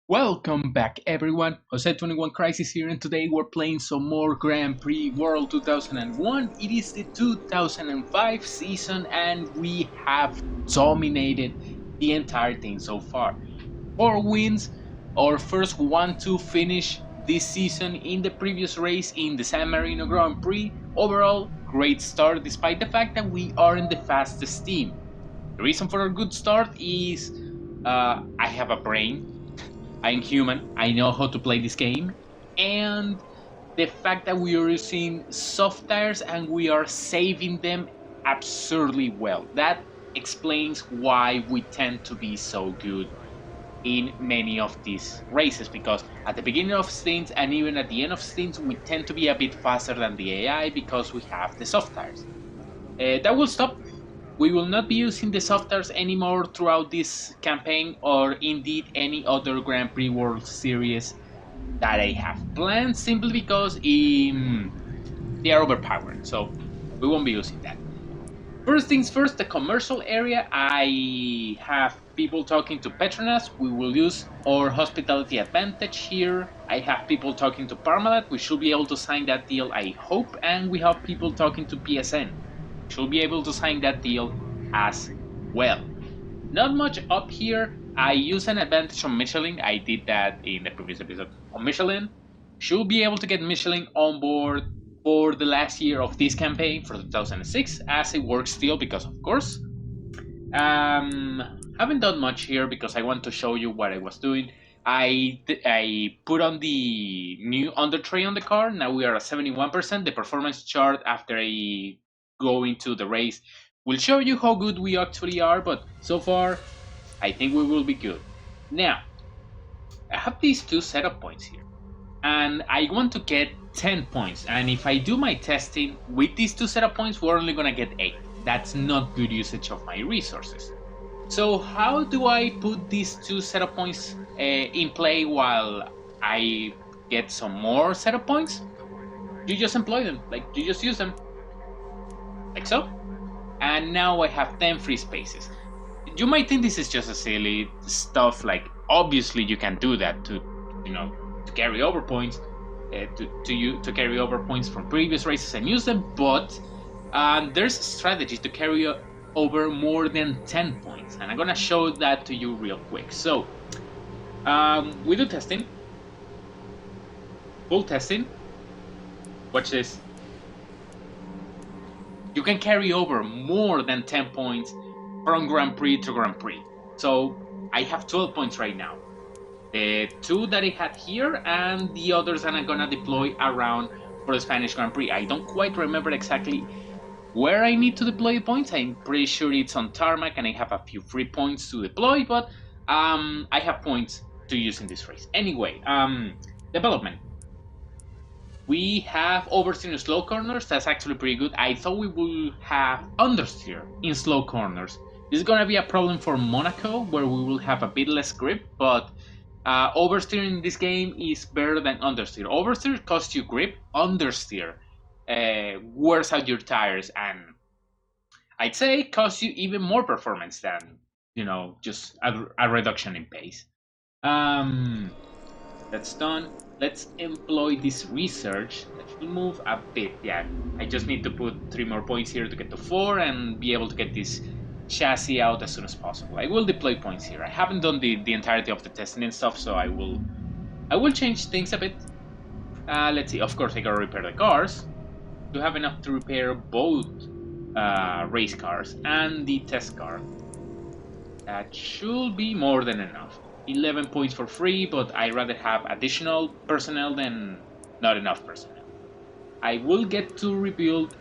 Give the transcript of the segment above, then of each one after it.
Welcome back everyone, Jose21 Crisis here, and today we're playing some more Grand Prix World 2001. It is the 2005 season and we have dominated the entire thing so far. 4 wins, our first 1-2 finish this season in the previous race in the San Marino Grand Prix. Overall, great start despite the fact that we aren't the fastest team. The reason for a good start is I have a brain. I'm human, I know how to play this game, and the fact that we are using soft tires and we are saving them absurdly well. That explains why we tend to be so good in many of these races, because at the beginning of stints and even at the end of stints we tend to be a bit faster than the AI because we have the soft tires. That will stop. We will not be using the soft tires anymore throughout this campaign or indeed any other Grand Prix World Series that I have planned, simply because they are overpowered, so we won't be using that. First things first, the commercial area. I have people talking to Petronas. We will use our hospitality advantage here. I have people talking to Parmalat. We should be able to sign that deal, I hope. And we have people talking to PSN. Should be able to sign that deal as well. Not much up here. I use an advantage on Michelin. I did that in the previous episode on Michelin. Should be able to get Michelin on board for the last year of this campaign for 2006, as it works still, because of course. Haven't done much here because I want to show you what I was doing. I put on the new under tray on the car. Now we are at 71%. The performance chart after I go into the race will show you how good we actually are, but so far I think we will be good. Now, I have these two setup points here, and I want to get 10 points, and if I do my testing with these two setup points, we're only gonna get 8. That's not good usage of my resources. So how do I put these two setup points in play while I get some more setup points? You just employ them, like you just use them, like so. And now I have 10 free spaces. You might think this is just a silly stuff, like obviously you can do that to carry over points, to carry over points from previous races and use them, but there's a strategy to carry over more than 10 points, and I'm gonna show that to you real quick. So we do testing, full testing. Watch this. You can carry over more than 10 points from Grand Prix to Grand Prix. So I have 12 points right now. The 2 that I had here and the others that I'm gonna deploy around for the Spanish Grand Prix. I don't quite remember exactly where I need to deploy the points. I'm pretty sure it's on tarmac and I have a few free points to deploy, but I have points to use in this race. Anyway, development. We have oversteer in slow corners. That's actually pretty good. I thought we would have understeer in slow corners. This is gonna be a problem for Monaco, where we will have a bit less grip, but oversteer in this game is better than understeer. Oversteer costs you grip, understeer wears out your tires, and I'd say costs you even more performance than, just a reduction in pace. That's done. Let's employ this research. That should move a bit. Yeah, I just need to put 3 more points here to get to 4 and be able to get this chassis out as soon as possible. I will deploy points here. I haven't done the entirety of the testing and stuff, so I will change things a bit. Let's see. Of course, I gotta repair the cars. To have enough to repair both race cars and the test car. That should be more than enough. 11 points for free, but I'd rather have additional personnel than not enough personnel. I will get to rebuild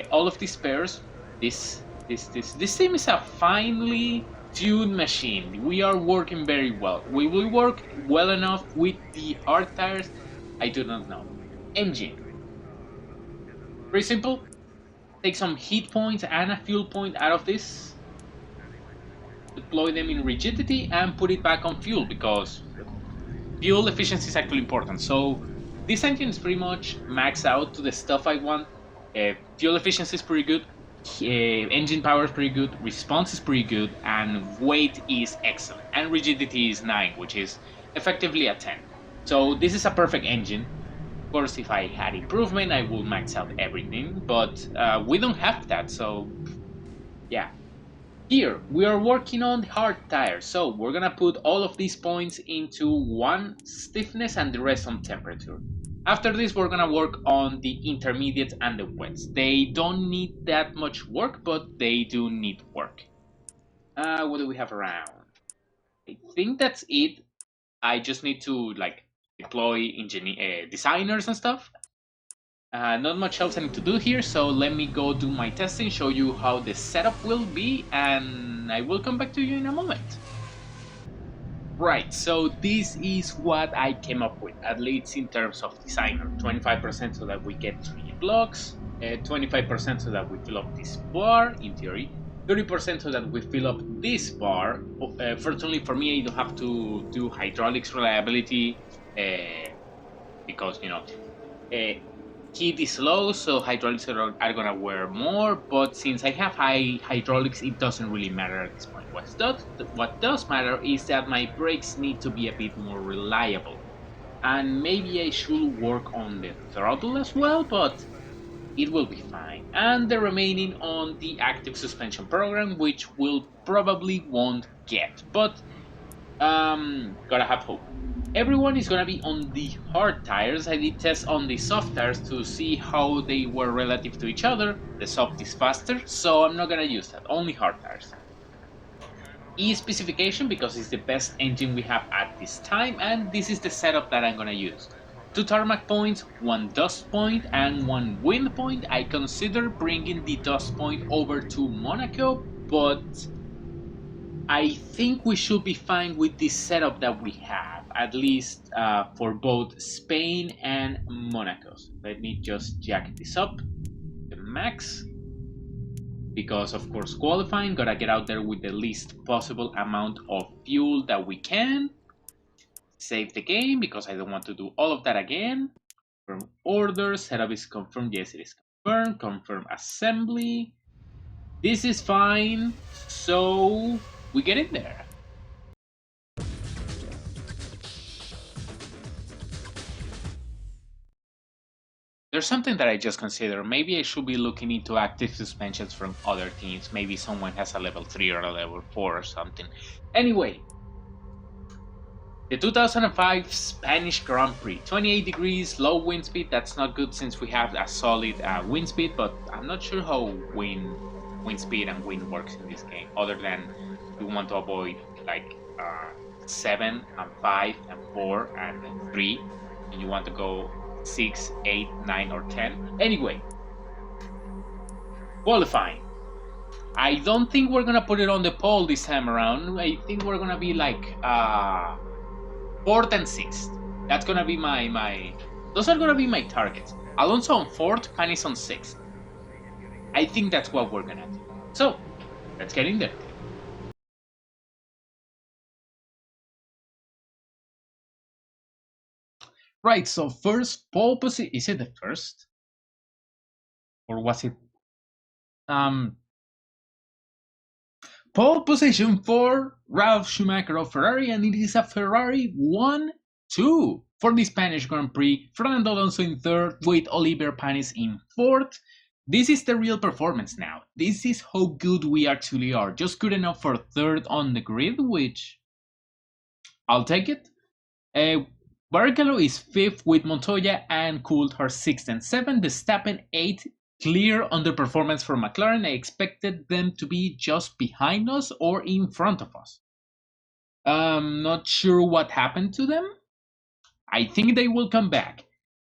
all of these spares. This team is a finely tuned machine. We are working very well. We will work well enough with the hard tires. I do not know. Engine. Pretty simple. Take some heat points and a fuel point out of this. Deploy them in rigidity and put it back on fuel, because fuel efficiency is actually important. So this engine is pretty much maxed out to the stuff I want. Fuel efficiency is pretty good. Engine power is pretty good, response is pretty good, and weight is excellent. And rigidity is 9, which is effectively a 10. So this is a perfect engine. Of course, if I had improvement, I will max out everything, but we don't have that, so yeah. Here, we are working on hard tires, so we're gonna put all of these points into one stiffness and the rest on temperature. After this, we're gonna work on the intermediate and the wets. They don't need that much work, but they do need work. What do we have around? I think that's it. I just need to like deploy designers and stuff. Not much else I need to do here, so let me go do my testing, show you how the setup will be, and I will come back to you in a moment. Right, so this is what I came up with, at least in terms of designer. 25% so that we get 3 blocks, 25% so that we fill up this bar, in theory, 30% so that we fill up this bar. Fortunately for me, I don't have to do hydraulics reliability, because, you know, heat is low, so hydraulics are gonna wear more, but since I have high hydraulics, it doesn't really matter at this point. What does matter is that my brakes need to be a bit more reliable. And maybe I should work on the throttle as well, but it will be fine. And the remaining on the active suspension program, which will probably won't get, but gotta have hope. Everyone is gonna be on the hard tires. I did test on the soft tires to see how they were relative to each other. The soft is faster, so I'm not gonna use that, only hard tires. E specification because it's the best engine we have at this time, and this is the setup that I'm gonna use. 2 tarmac points, 1 dust point, and 1 wind point. I consider bringing the dust point over to Monaco, but I think we should be fine with this setup that we have, at least for both Spain and Monaco. Let me just jack this up to max, because of course qualifying, gotta get out there with the least possible amount of fuel that we can. Save the game, because I don't want to do all of that again. Confirm order, setup is confirmed, yes it is confirmed, confirm assembly. This is fine, so we get in there. There's something that I just considered. Maybe I should be looking into active suspensions from other teams. Maybe someone has a level 3 or a level 4 or something. Anyway, the 2005 Spanish Grand Prix. 28 degrees, low wind speed. That's not good since we have a solid wind speed, but I'm not sure how wind speed and wind works in this game, other than we want to avoid like 7 and 5 and 4 and 3, and you want to go 6, 8, 9, or 10. Anyway, qualifying. I don't think we're gonna put it on the pole this time around. I think we're gonna be like 4th and 6th. That's gonna be those are gonna be my targets. Alonso on 4th, Panis on 6th. I think that's what we're gonna do. So, let's get in there. Right, so first pole position, is it the first? Or was it? Pole position for Ralf Schumacher of Ferrari, and it is a Ferrari 1-2 for the Spanish Grand Prix. Fernando Alonso in 3rd with Oliver Panis in 4th. This is the real performance now. This is how good we actually are. Just good enough for 3rd on the grid, which I'll take it. Barrichello is 5th with Montoya and Coulthard 6th and 7th. Verstappen 8th. Clear underperformance for McLaren. I expected them to be just behind us or in front of us. Not sure what happened to them. I think they will come back.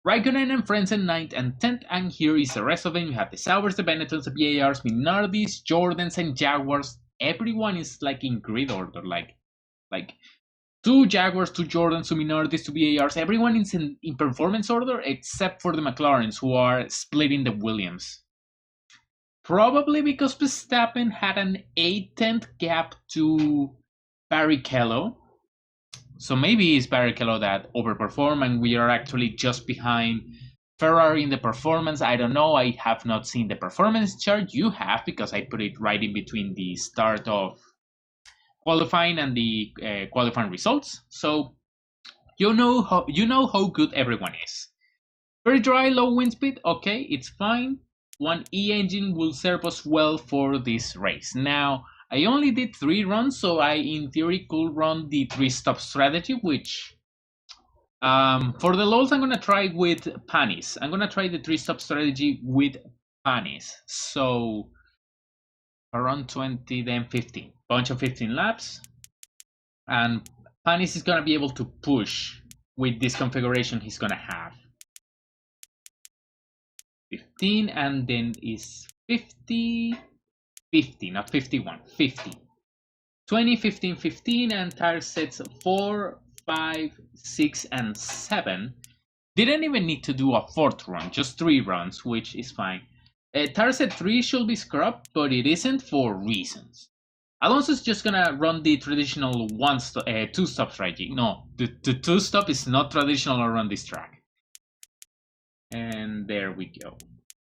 Raikkonen and Frentzen 9th and 10th, and here is the rest of them. You have the Saubers, the Benettons, the VARs, Minardis, Jordans, and Jaguars. Everyone is like in grid order, like 2 Jaguars, 2 Jordans, 2 Minardis, 2 VARs. Everyone is in performance order except for the McLarens, who are splitting the Williams. Probably because Verstappen had an 8/10 gap to Barrichello. So maybe it's Barrichello that overperformed and we are actually just behind Ferrari in the performance, I don't know. I have not seen the performance chart. You have, because I put it right in between the start of qualifying and the qualifying results. So you know how good everyone is. Very dry, low wind speed. Okay, it's fine. 1E engine will serve us well for this race. Now, I only did 3 runs, so I in theory could run the 3-stop strategy, which for the lows I'm gonna try with Panis. I'm gonna try the 3-stop strategy with Panis. So around 20, then 15. Bunch of 15 laps. And Panis is gonna be able to push with this configuration he's gonna have. 15, and then is 50, not 51, 50. 20, 15, 15, and tire sets 4, 5, 6, and 7. Didn't even need to do a 4th run, just 3 runs, which is fine. Tire set 3 should be scrubbed, but it isn't for reasons. Alonso's just gonna run the traditional 2-stop strategy. No, the 2-stop is not traditional around this track. And there we go.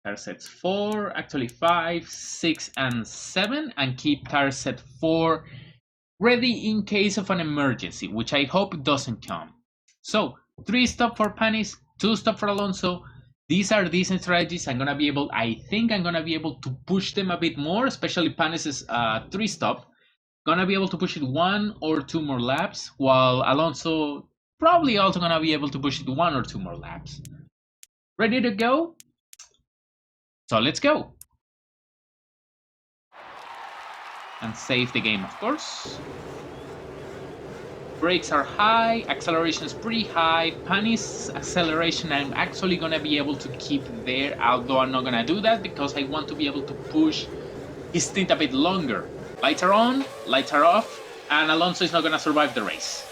Tire sets 4, actually 5, 6, and 7, and keep tire set 4 ready in case of an emergency, which I hope doesn't come. So 3-stop for Panis, 2-stop for Alonso. These are decent strategies. I think I'm gonna be able to push them a bit more, especially Panis's 3-stop. Gonna be able to push it 1 or 2 more laps, while Alonso probably also gonna be able to push it 1 or 2 more laps. Ready to go? So let's go. And save the game, of course. Brakes are high, acceleration is pretty high. Panis acceleration I'm actually gonna be able to keep there, although I'm not gonna do that because I want to be able to push his stint a bit longer. Lights are on, lights are off, and Alonso is not gonna survive the race.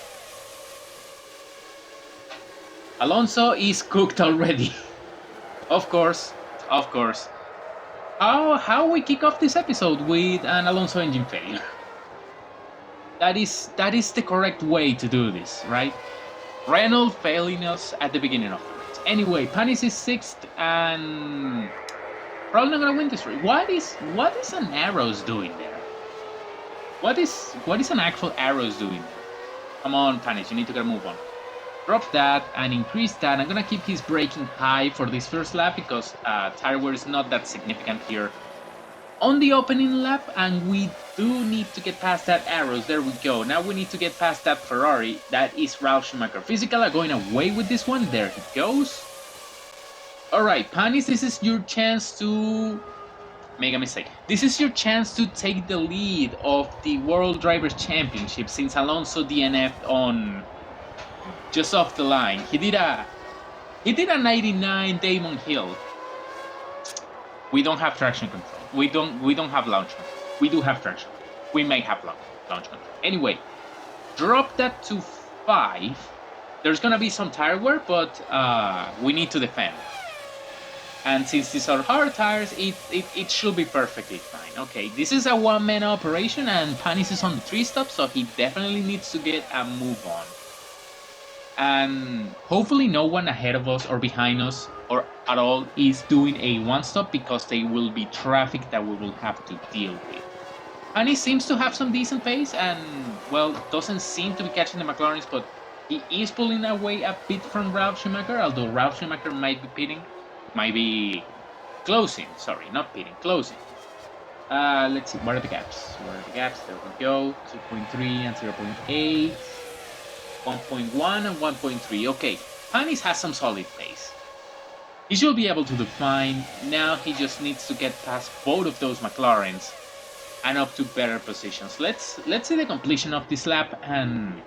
Alonso is cooked already. Of course. How we kick off this episode with an Alonso engine failure? That is the correct way to do this, right? Renault failing us at the beginning of the race. Anyway, Panis is 6th and probably not gonna win this race. What is an Arrows doing there? What is an actual Arrows doing there? Come on, Panis, you need to get a move on. Drop that and increase that. I'm gonna keep his braking high for this first lap because tire wear is not that significant here on the opening lap, and we do need to get past that Arrows. There we go. Now we need to get past that Ferrari. That is Ralf Schumacher. Physical are going away with this one. There he goes. Alright, Panis, this is your chance to make a mistake. This is your chance to take the lead of the World Drivers' Championship since Alonso DNF'd on just off the line. He did a 99 Damon Hill. We don't have traction control. We don't have launch control. We do have traction. We may have launch control. Anyway, drop that to 5. There's gonna be some tire wear, but we need to defend. And since these are hard tires, it should be perfectly fine. Okay, this is a one-man operation, and Panis is on the 3-stop, so he definitely needs to get a move on. And hopefully no one ahead of us or behind us or at all is doing a 1-stop, because there will be traffic that we will have to deal with. And he seems to have some decent pace and, well, doesn't seem to be catching the McLarens, but he is pulling away a bit from Ralf Schumacher, although Ralf Schumacher might be closing. Sorry, not pitting, closing. Let's see, what are the gaps? There we go, 2.3 and 0.8. 1.1 and 1.3. Okay, Panis has some solid pace. He should be able to do fine. Now he just needs to get past both of those McLarens and up to better positions. Let's see the completion of this lap and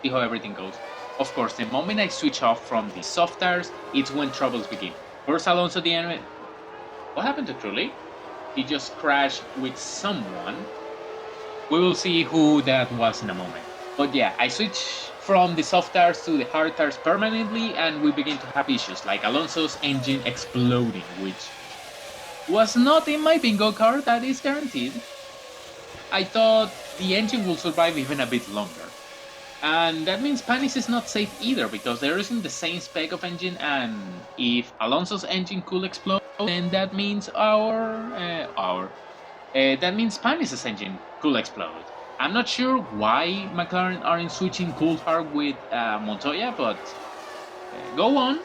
see how everything goes. Of course, the moment I switch off from the soft tires, it's when troubles begin. First Alonso the end. What happened to Trulli? He just crashed with someone. We will see who that was in a moment. But yeah, I switch from the soft tires to the hard tires permanently, and we begin to have issues like Alonso's engine exploding, which was not in my bingo card, that is guaranteed. I thought the engine will survive even a bit longer. And that means Panis is not safe either, because there isn't the same spec of engine, and if Alonso's engine could explode, then that means that means Panis' engine could explode. I'm not sure why McLaren aren't switching Coulthard with Montoya, but go on,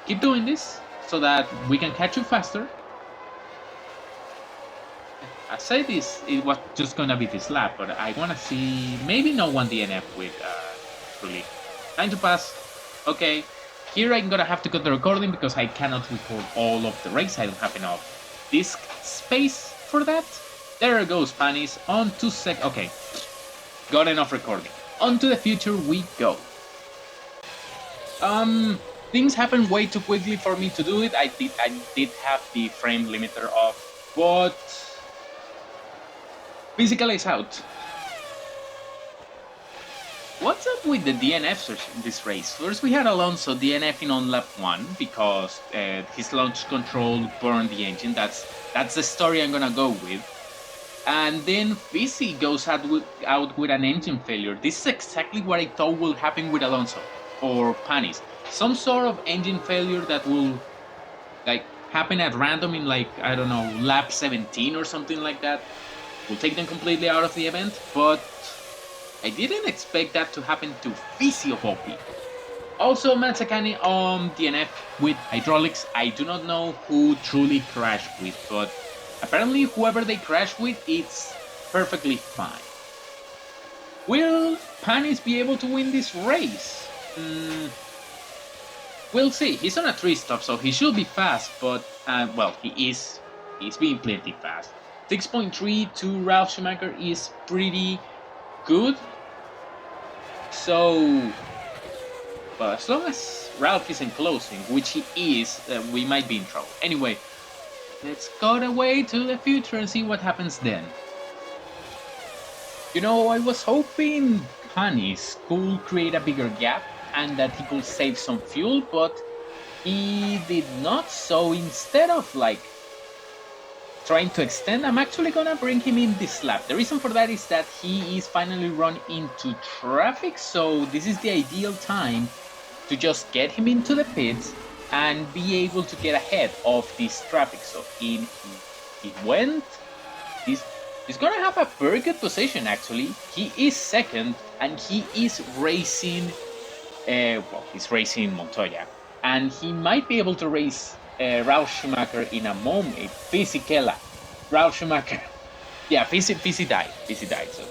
keep doing this so that we can catch you faster. I say this, it was just gonna be this lap, but I wanna see maybe no one DNF with Prix. Time to pass. Okay, here I'm gonna have to cut the recording because I cannot record all of the race. I don't have enough disk space for that. There goes Panis on 2 seconds. Okay, got enough recording. On to the future we go. Things happened way too quickly for me to do it. I did have the frame limiter off, but physical is out. What's up with the DNFs in this race? First we had Alonso DNFing on lap 1 because his launch control burned the engine. That's the story I'm gonna go with. And then Fizzy goes out with an engine failure. This is exactly what I thought will happen with Alonso or Panis. Some sort of engine failure that will happen at random in I don't know, lap 17 or something like that. Will take them completely out of the event, but I didn't expect that to happen to Fizzy of all people. Also, Mazzacani on DNF with hydraulics. I do not know who truly crashed with, but apparently whoever they crashed with, it's perfectly fine. Will Panis be able to win this race? We'll see. He's on a 3-stop, so he should be fast, but, well, he's being plenty fast. 6.3 to Ralf Schumacher is pretty good. So, well, as long as Ralf isn't closing, which he is, we might be in trouble. Anyway, let's go away to the future and see what happens then. You know, I was hoping Panis could create a bigger gap and that he could save some fuel, but he did not. So instead of trying to extend, I'm actually gonna bring him in this lap. The reason for that is that he is finally run into traffic, so this is the ideal time to just get him into the pits and be able to get ahead of this traffic. So he went. He's gonna have a very good position actually. He is second and he is racing. He's racing Montoya, and he might be able to race Ralf Schumacher in a moment. Fisichella. Ralf Schumacher. Yeah, Fisi died. So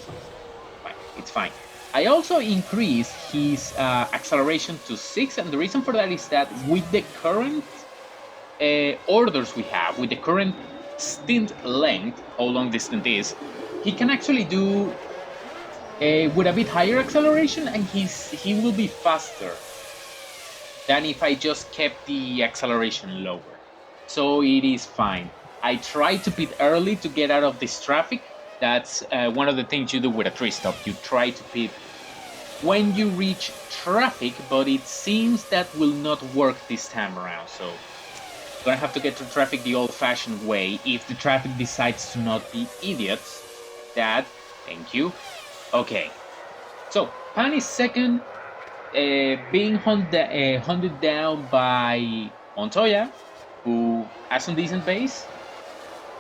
it's fine. I also increased his acceleration to 6, and the reason for that is that with the current orders we have, with the current stint length, how long this stint is, he can actually do with a bit higher acceleration, and he will be faster than if I just kept the acceleration lower. So it is fine. I tried to pit early to get out of this traffic. That's one of the things you do with a 3-stop. You try to pit when you reach traffic, but it seems that will not work this time around. So I'm gonna have to get to traffic the old-fashioned way if the traffic decides to not be idiots. Dad, thank you. Okay. So Pan is second. Being hunted down by Montoya, who has some decent pace.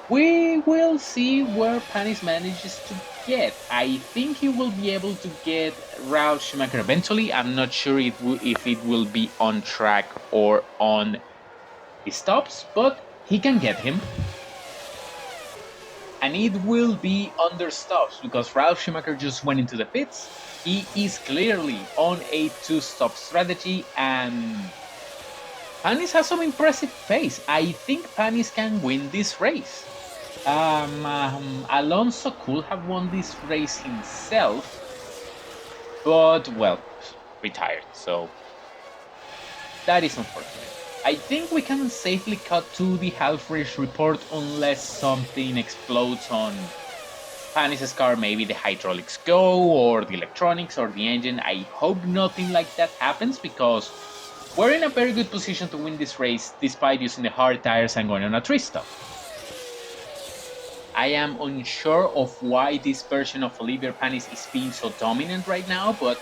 We will see where Panis manages to get. I think he will be able to get Ralf Schumacher eventually. I'm not sure if it will be on track or on his stops, but he can get him. And it will be under stops because Ralf Schumacher just went into the pits. He is clearly on a 2-stop strategy, and Panis has some impressive pace. I think Panis can win this race. Alonso could have won this race himself, but, well, retired, so that is unfortunate. I think we can safely cut to the half-race report unless something explodes on Panis' car. Maybe the hydraulics go, or the electronics, or the engine. I hope nothing like that happens because we're in a very good position to win this race despite using the hard tires and going on a 3-stop. I am unsure of why this version of Olivier Panis is being so dominant right now, but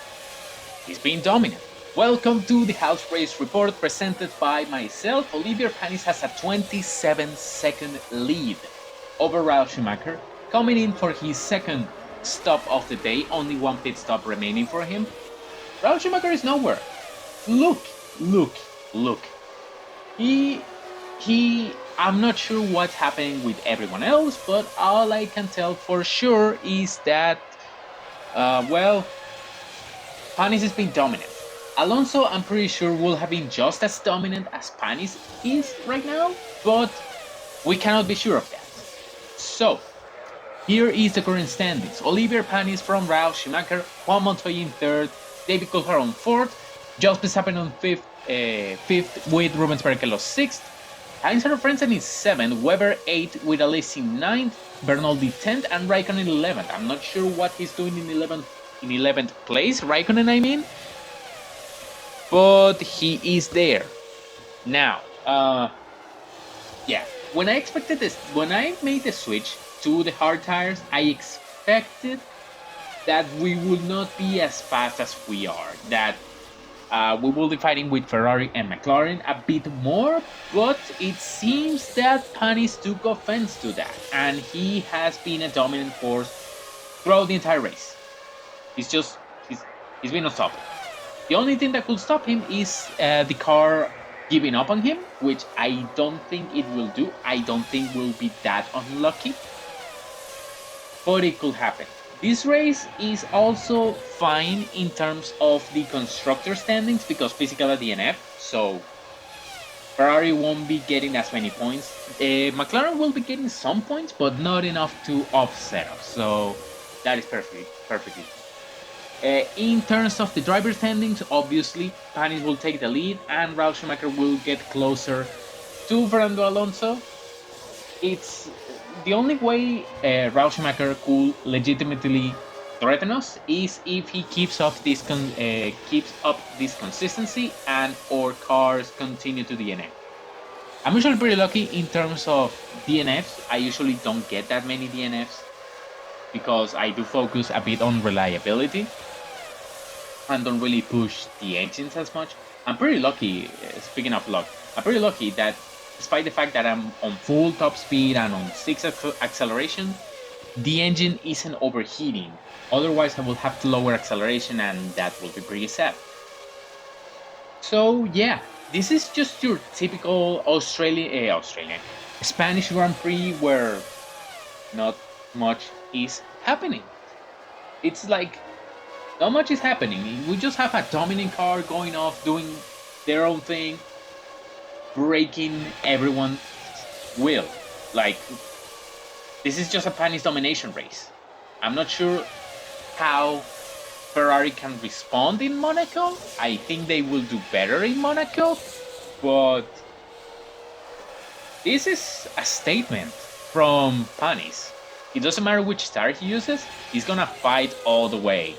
he's being dominant. Welcome to the House Race Report presented by myself. Olivier Panis has a 27-second lead over Ralf Schumacher, coming in for his second stop of the day, only one pit stop remaining for him. Ralf Schumacher is nowhere. Look, look, look. I'm not sure what's happening with everyone else, but all I can tell for sure is that, Panis has been dominant. Alonso, I'm pretty sure, will have been just as dominant as Panis is right now, but we cannot be sure of that. So, here is the current standings. Olivier Panis from Ralf Schumacher, Juan Montoya in third, David Coulthard on fourth, Jos Verstappen on fifth with Rubens Barrichello sixth, Heinz Frentzen is 7th, Weber 8th with Alesi 9th, Bernoldi 10th, and Raikkonen 11th. I'm not sure what he's doing in 11th place, Raikkonen I mean, but he is there. Now, when I made the switch to the hard tires, I expected that we would not be as fast as we are, that we will be fighting with Ferrari and McLaren a bit more, but it seems that Panis took offense to that, and he has been a dominant force throughout the entire race. He's been unstoppable. The only thing that could stop him is the car giving up on him, which I don't think it will do. I don't think we'll be that unlucky, but it could happen. This race is also fine in terms of the constructor standings because physical at DNF, so Ferrari won't be getting as many points. McLaren will be getting some points, but not enough to offset us, so that is perfectly. In terms of the driver standings, obviously, Panis will take the lead and Ralf Schumacher will get closer to Fernando Alonso. It's the only way Ralf Schumacher could legitimately threaten us is if he keeps up this consistency and our cars continue to DNF. I'm usually pretty lucky in terms of DNFs. I usually don't get that many DNFs because I do focus a bit on reliability and don't really push the engines as much. I'm pretty lucky, speaking of luck, I'm pretty lucky that despite the fact that I'm on full top speed and on 6 acceleration, the engine isn't overheating. Otherwise, I will have to lower acceleration and that will be pretty sad. So yeah, this is just your typical Spanish Grand Prix where not much is happening. It's like not much is happening. We just have a dominant car going off, doing their own thing, breaking everyone's will. Like, this is just a Panis domination race. I'm not sure how Ferrari can respond in Monaco. I think they will do better in Monaco, but this is a statement from Panis. It doesn't matter which star he uses, he's gonna fight all the way.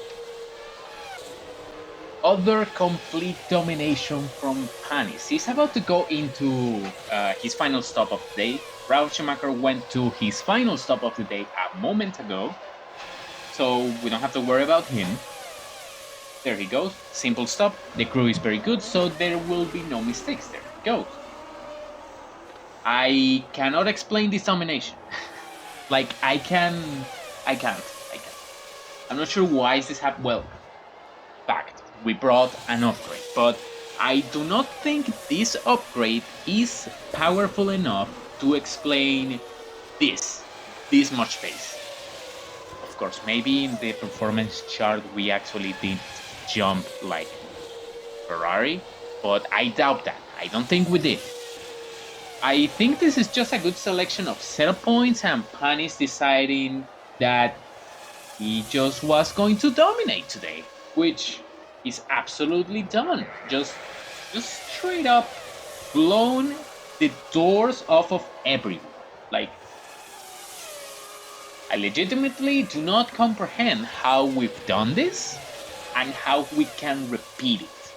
Other complete domination from Panis. He's about to go into his final stop of the day. Ralf Schumacher went to his final stop of the day a moment ago, so we don't have to worry about him. There he goes, simple stop. The crew is very good, so there will be no mistakes. There he goes. I cannot explain this domination. Like, I can't. I'm not sure why this happened. Well, fact. We brought an upgrade, but I do not think this upgrade is powerful enough to explain this much pace. Of course, maybe in the performance chart we actually did jump like Ferrari, but I doubt that. I don't think we did. I think this is just a good selection of setup points and Panis deciding that he just was going to dominate today, which is absolutely done. Just straight up blown the doors off of everyone. Like, I legitimately do not comprehend how we've done this and how we can repeat it.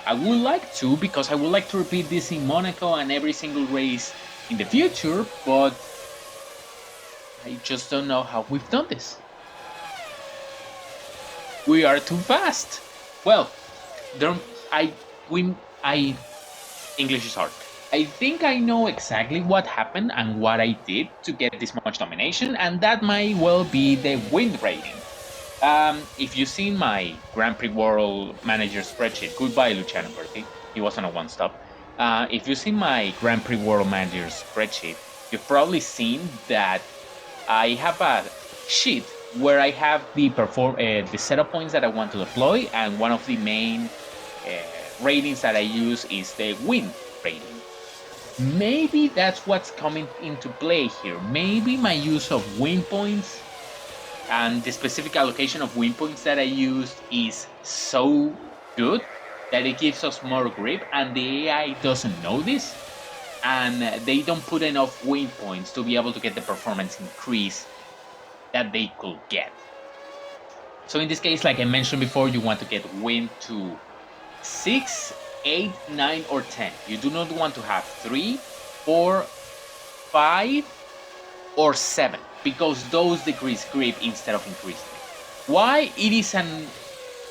I would like to, because I would like to repeat this in Monaco and every single race in the future, but I just don't know how we've done this. We are too fast. Well, don't I English is hard. I think I know exactly what happened and what I did to get this much domination, and that might well be the win rating. If you've seen my Grand Prix World Manager spreadsheet, goodbye Luciano Berti, he was on a one stop. If you've seen my Grand Prix World Manager spreadsheet, you've probably seen that I have a sheet where I have the setup points that I want to deploy, and one of the main ratings that I use is the win rating. Maybe that's what's coming into play here. Maybe my use of win points and the specific allocation of win points that I used is so good that it gives us more grip, and the AI doesn't know this, and they don't put enough win points to be able to get the performance increase that they could get. So in this case, like I mentioned before, you want to get win to 6, 8, 9, or 10. You do not want to have 3, 4, 5, or 7, because those decrease grip instead of increasing it. Why? It is an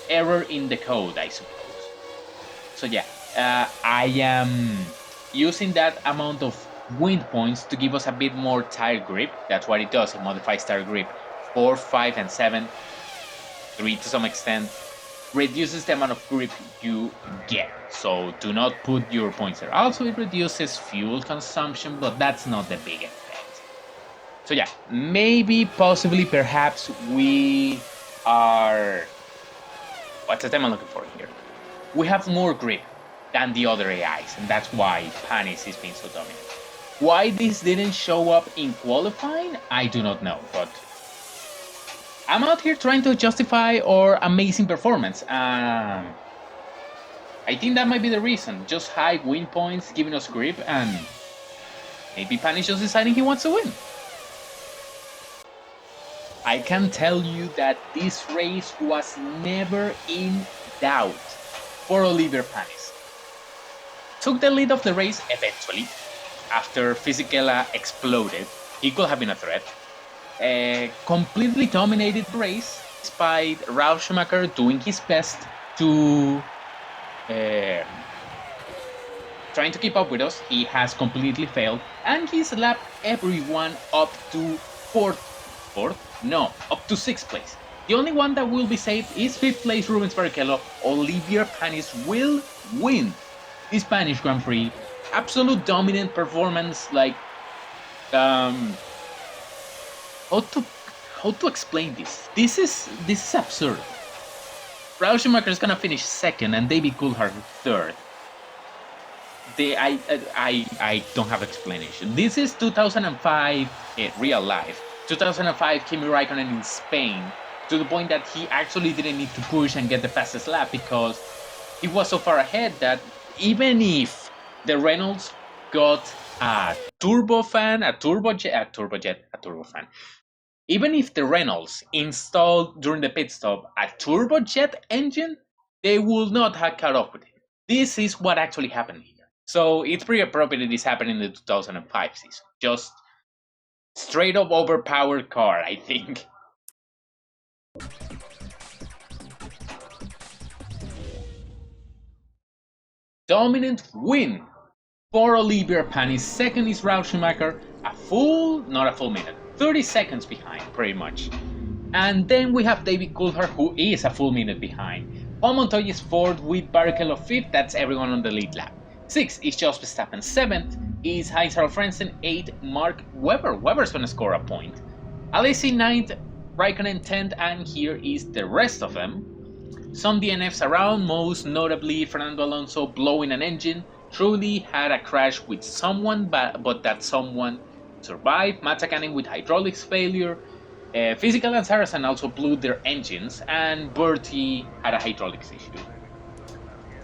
error in the code, I suppose. So yeah, I am using that amount of wind points to give us a bit more tire grip. That's what it does. It modifies tire grip. 4, 5, and 7. 3 to some extent. Reduces the amount of grip you get. So do not put your points there. Also, it reduces fuel consumption, but that's not the big effect. So yeah, maybe, possibly, perhaps we are... What's the term I'm looking for here? We have more grip than the other AIs, and that's why Panis is being so dominant. Why this didn't show up in qualifying, I do not know, but I'm out here trying to justify our amazing performance. I think that might be the reason. Just high win points giving us grip, and maybe Panis just deciding he wants to win. I can tell you that this race was never in doubt for Olivier Panis. Took the lead of the race eventually. After Fisichella exploded, he could have been a threat. Completely dominated the race, despite Ralf Schumacher doing his best to trying to keep up with us. He has completely failed, and he's lapped everyone up to up to 6th place. The only one that will be saved is 5th place Rubens Barrichello. Olivier Panis will win the Spanish Grand Prix. Absolute dominant performance, like how to explain this? This is absurd. Ralf Schumacher is gonna finish 2nd and David Coulthard 3rd. I don't have explanation. This is 2005 real life. 2005 Kimi Raikkonen in Spain, to the point that he actually didn't need to push and get the fastest lap because he was so far ahead that even if the Reynolds got a turbofan, even if the Reynolds installed during the pit stop a turbojet engine, they would not have caught up with him. This is what actually happened here. So it's pretty appropriate this happened in the 2005 season. Just straight up overpowered car, I think. Dominant win for Olivier Panis. 2nd is Ralf Schumacher, not a full minute, 30 seconds behind, pretty much. And then we have David Coulthard, who is a full minute behind. Paul Montoya is 4th with Barrichello 5th, that's everyone on the lead lap. 6th is Jos Verstappen, 7th is Heinz-Harald Frentzen, 8th Mark Webber. Webber's gonna score a point. Alesi 9th, Raikkonen 10th, and here is the rest of them. Some DNFs around, most notably Fernando Alonso blowing an engine. Truly had a crash with someone, but that someone survived. Mazzacane with hydraulics failure. Fisichella and Saracen also blew their engines, and Bertie had a hydraulics issue.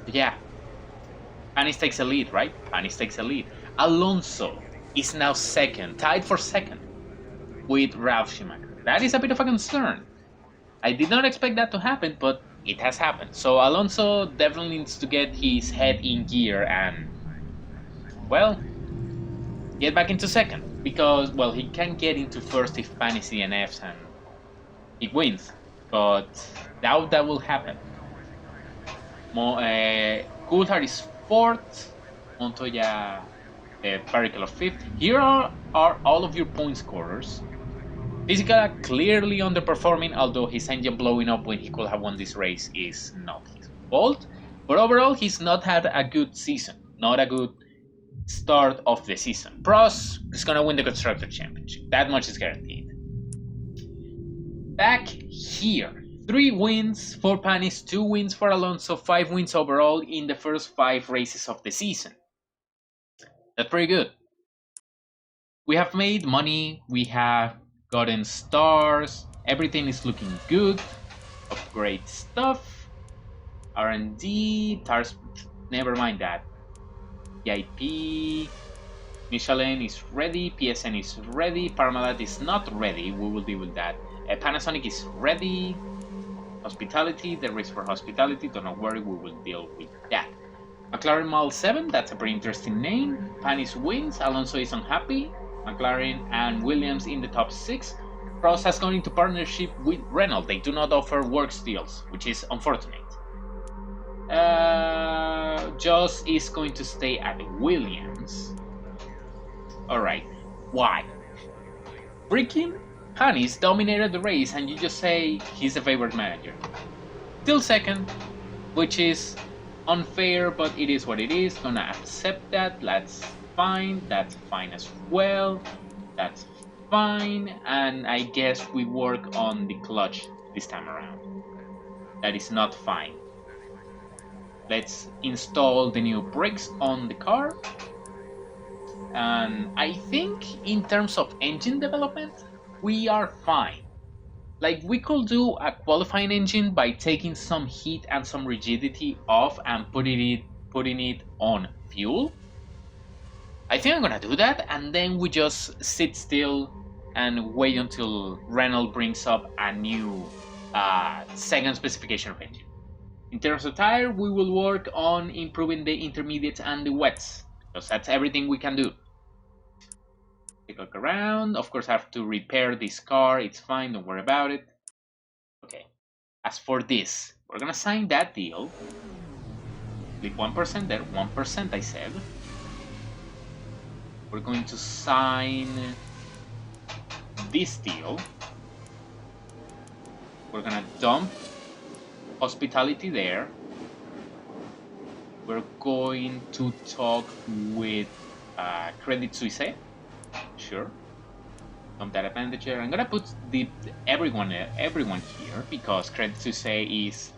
But yeah, Panis takes a lead, right? Panis takes a lead. Alonso is now 2nd, tied for 2nd with Ralf Schumacher. That is a bit of a concern. I did not expect that to happen, but it has happened. So Alonso definitely needs to get his head in gear and, well, get back into 2nd. because, well, he can get into first if Panis DNFs and he wins, but doubt that will happen. Coulthard is 4th, Montoya Particle of 5th. Here are all of your point scorers. Physical clearly underperforming, although his engine blowing up when he could have won this race is not his fault. But overall, he's not had a good season, not a good start of the season. Prost is going to win the Constructor Championship. That much is guaranteed. Back here, 3 wins for Panis, 2 wins for Alonso, 5 wins overall in the first 5 races of the season. That's pretty good. We have made money, we have gotten stars, everything is looking good, upgrade stuff, R&D, TARS, never mind that. VIP, Michelin is ready, PSN is ready, Parmalat is not ready, we will deal with that. Panasonic is ready, Hospitality, there is for Hospitality, don't worry, we will deal with that. McLaren Model 7, that's a pretty interesting name. Panis wins, Alonso is unhappy, McLaren and Williams in the top 6. Prost has gone into partnership with Renault. They do not offer work deals, which is unfortunate. Joss is going to stay at Williams. Alright, why? Freaking Panis dominated the race and you just say he's the favorite manager. Still second, which is unfair, but it is what it is. Gonna accept that, that's fine as well, that's fine, and I guess we work on the clutch this time around. That is not fine. Let's install the new brakes on the car, and I think in terms of engine development, we are fine. Like, we could do a qualifying engine by taking some heat and some rigidity off and putting it on fuel. I think I'm gonna do that, and then we just sit still and wait until Renault brings up a new second specification of engine. In terms of tire, we will work on improving the intermediates and the wets, because that's everything we can do. Take a look around. Of course, I have to repair this car. It's fine, don't worry about it. Okay. As for this, we're gonna sign that deal. Click 1% there, 1% I said. We're going to sign this deal. We're gonna dump Hospitality there. We're going to talk with Credit Suisse. Sure. Dump that advantage here. I'm gonna put everyone here because Credit Suisse is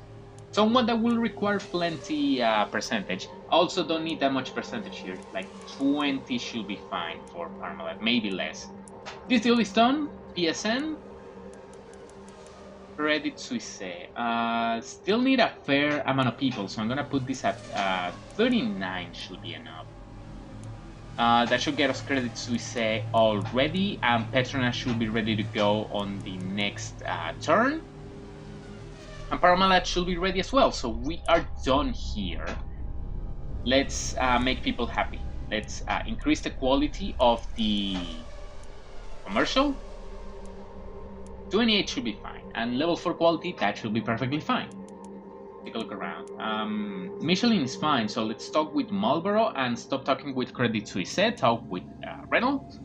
someone that will require plenty percentage. Also don't need that much percentage here. Like 20 should be fine for Parmalat, maybe less. This deal is done. PSN. Credit Suisse. Still need a fair amount of people, so I'm gonna put this at 39 should be enough. That should get us Credit Suisse already, and Petronas should be ready to go on the next turn. And Parmalat should be ready as well, so we are done here. Let's make people happy. Let's increase the quality of the commercial. 28 should be fine, and level 4 quality, that should be perfectly fine. Take a look around. Michelin is fine, so let's talk with Marlboro and stop talking with Credit Suisse. Talk with Renault.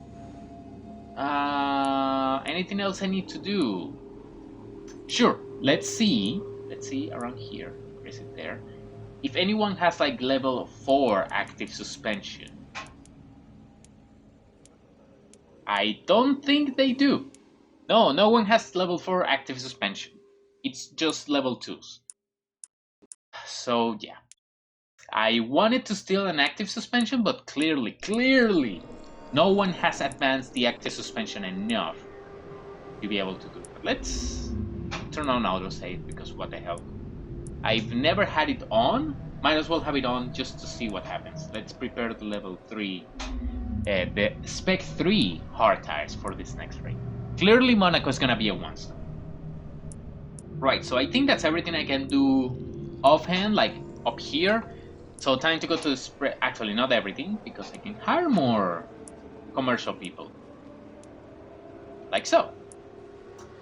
Anything else I need to do? Sure. Let's see around here. Where is it there? If anyone has like level 4 active suspension. I don't think they do. No one has level 4 active suspension. It's just level 2s. So yeah. I wanted to steal an active suspension, but clearly, no one has advanced the active suspension enough to be able to do it. But let's turn on autosave, because what the hell. I've never had it on. Might as well have it on just to see what happens. Let's prepare the level 3, the spec 3 hard tires for this next race. Clearly Monaco is gonna be a 1-star. Right, so I think that's everything I can do offhand, like up here. So time to go to the spread. Actually, not everything, because I can hire more commercial people. like so.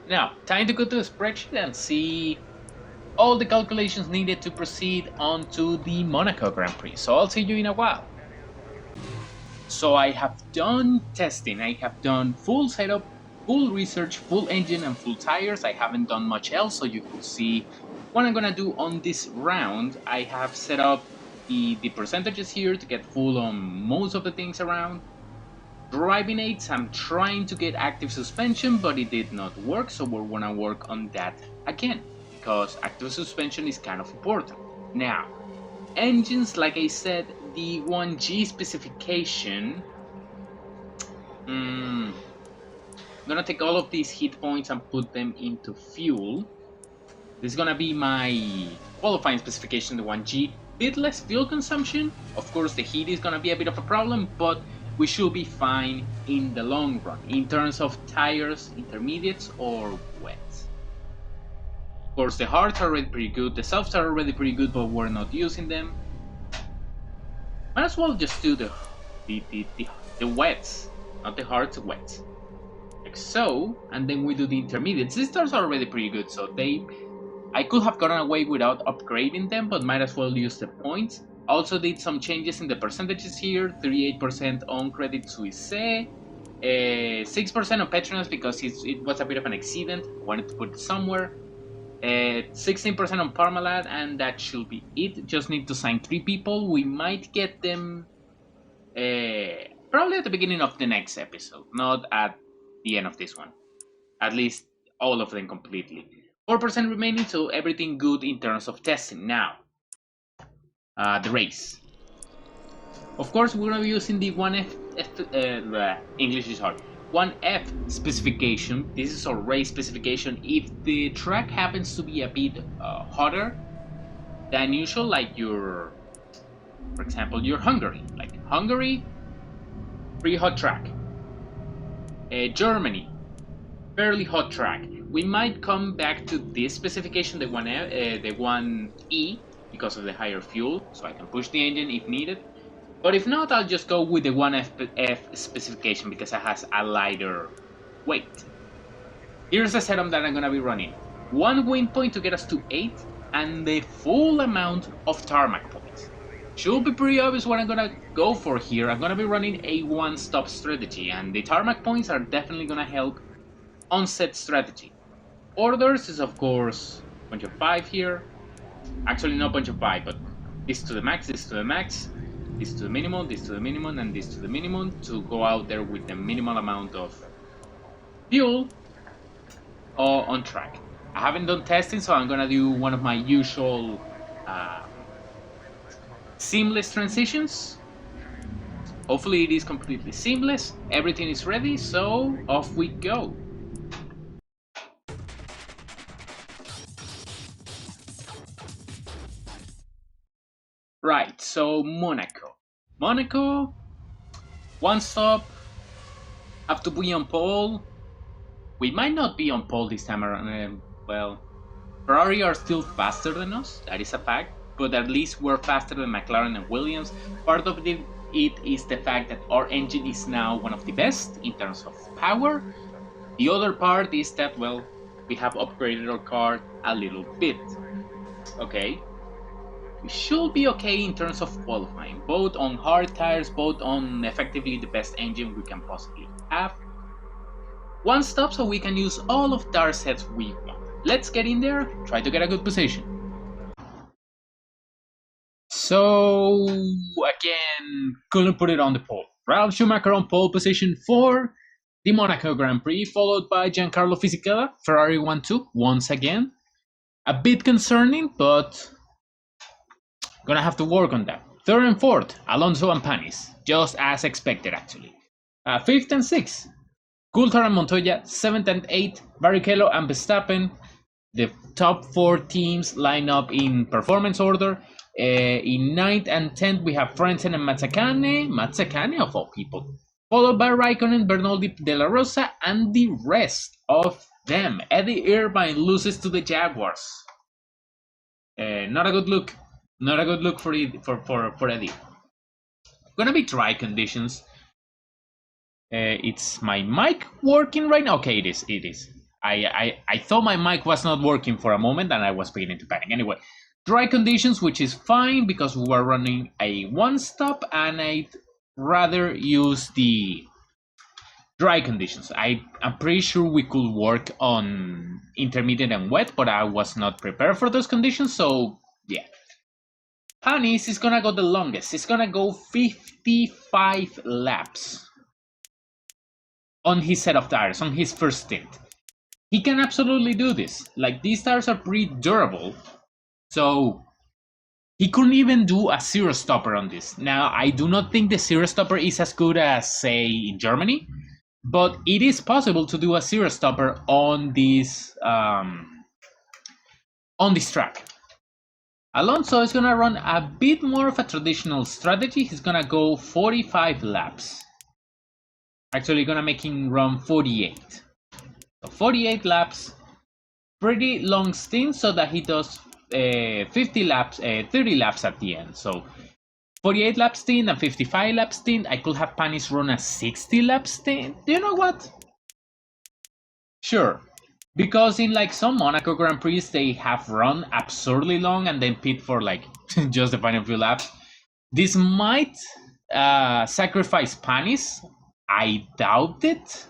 Now, time to go to the spreadsheet and see all the calculations needed to proceed on to the Monaco Grand Prix. So I'll see you in a while. So I have done testing, I have done full setup, full research, full engine and full tires. I haven't done much else, so you could see what I'm gonna do on this round. I have set up the percentages here to get full on most of the things around. Driving aids, I'm trying to get active suspension, but it did not work, so we're gonna work on that again, because active suspension is kind of important. Now, engines, like I said, the 1G specification. I'm gonna take all of these hit points and put them into fuel. This is gonna be my qualifying specification, the 1G. Bit less fuel consumption. Of course, the heat is gonna be a bit of a problem, but we should be fine in the long run in terms of tires, intermediates or wets. Of course, the hards are already pretty good, the softs are already pretty good, but we're not using them. Might as well just do the wets, not the hards, the wets. Like so, and then we do the intermediates. These stars are already pretty good, so I could have gotten away without upgrading them, but might as well use the points. Also did some changes in the percentages here, 38% on Credit Suisse, 6% on Petronas because it was a bit of an accident, wanted to put it somewhere, 16% on Parmalat, and that should be it. Just need to sign 3 people. We might get them probably at the beginning of the next episode, not at the end of this one. At least all of them completely. 4% remaining, so everything good in terms of testing. Now, the race. Of course, we're going to be using the 1F, English is hard, 1F specification. This is our race specification. If the track happens to be a bit hotter than usual, like for example, your Hungary. Like Hungary, pretty hot track. Germany, fairly hot track. We might come back to this specification, the 1E, because of the higher fuel, so I can push the engine if needed. But if not, I'll just go with the 1F specification because it has a lighter weight. Here's the setup that I'm going to be running. 1 win point to get us to 8, and the full amount of tarmac points. Should be pretty obvious what I'm going to go for here. I'm going to be running a one-stop strategy, and the tarmac points are definitely going to help on set strategy. Orders is of course bunch of 5 here. Actually, not bunch of 5, but this to the max, this to the max, this to the minimum, this to the minimum, and this to the minimum to go out there with the minimal amount of fuel on track. I haven't done testing, so I'm gonna do one of my usual seamless transitions. Hopefully it is completely seamless. Everything is ready, so off we go. Right, so Monaco. Monaco, one stop, have to be on pole. We might not be on pole this time around. Well, Ferrari are still faster than us, that is a fact, but at least we're faster than McLaren and Williams. Part of it is the fact that our engine is now one of the best in terms of power. The other part is that, well, we have upgraded our car a little bit. Okay. We should be okay in terms of qualifying, both on hard tires, both on effectively the best engine we can possibly have. One stop so we can use all of the tire sets we want. Let's get in there, try to get a good position. So, again, couldn't put it on the pole. Ralf Schumacher on pole position for the Monaco Grand Prix, followed by Giancarlo Fisichella, Ferrari 1-2, once again. A bit concerning, but gonna have to work on that. 3rd and 4th, Alonso and Panis, just as expected actually. 5th and 6th, Coulthard and Montoya. 7th and 8th, Barrichello and Verstappen. The top 4 teams line up in performance order. In 9th and 10th, we have Frentzen and Mazzacane of all people. Followed by Raikkonen, Bernoldi, De La Rosa, and the rest of them. Eddie Irvine loses to the Jaguars. Not a good look. Not a good look for Eddie. Gonna be dry conditions. It's my mic working right now? Okay, it is. It is. I thought my mic was not working for a moment and I was beginning to panic. Anyway, dry conditions, which is fine because we were running a one stop and I'd rather use the dry conditions. I'm pretty sure we could work on intermediate and wet, but I was not prepared for those conditions, so yeah. Panis is gonna go the longest. It's gonna go 55 laps on his set of tires, on his first stint. He can absolutely do this. Like, these tires are pretty durable, so he couldn't even do a zero stopper on this. Now, I do not think the zero stopper is as good as, say, in Germany, but it is possible to do a zero stopper on this track. Alonso is gonna run a bit more of a traditional strategy. He's gonna go 45 laps. Actually, gonna make him run 48. So 48 laps, pretty long stint, so that he does 50 laps, 30 laps at the end. So 48 lap stint and 55 lap stint. I could have Panis run a 60 lap stint. Do you know what? Sure. Because in like some Monaco Grand Prix, they have run absurdly long and then pit for like just the final few laps. This might sacrifice Panis. I doubt it.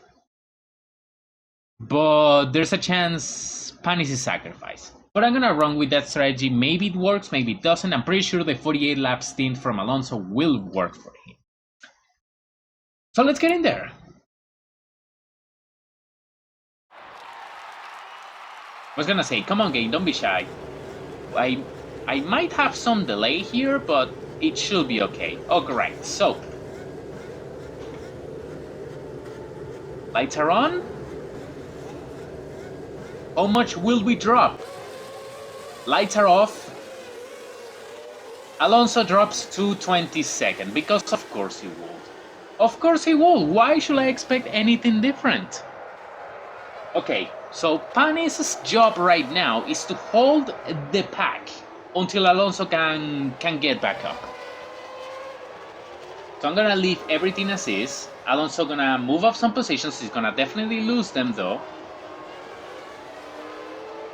But there's a chance Panis is sacrificed. But I'm gonna run with that strategy. Maybe it works, maybe it doesn't. I'm pretty sure the 48 lap stint from Alonso will work for him. So let's get in there. I was gonna say, come on game, don't be shy. I might have some delay here, but it should be okay. Oh, great. So, lights are on. How much will we drop? Lights are off. Alonso drops to 22nd, because of course he would. Of course he will. Why should I expect anything different? Okay, so Panis' job right now is to hold the pack until Alonso can get back up. So I'm gonna leave everything as is. Alonso gonna move up some positions. He's gonna definitely lose them though.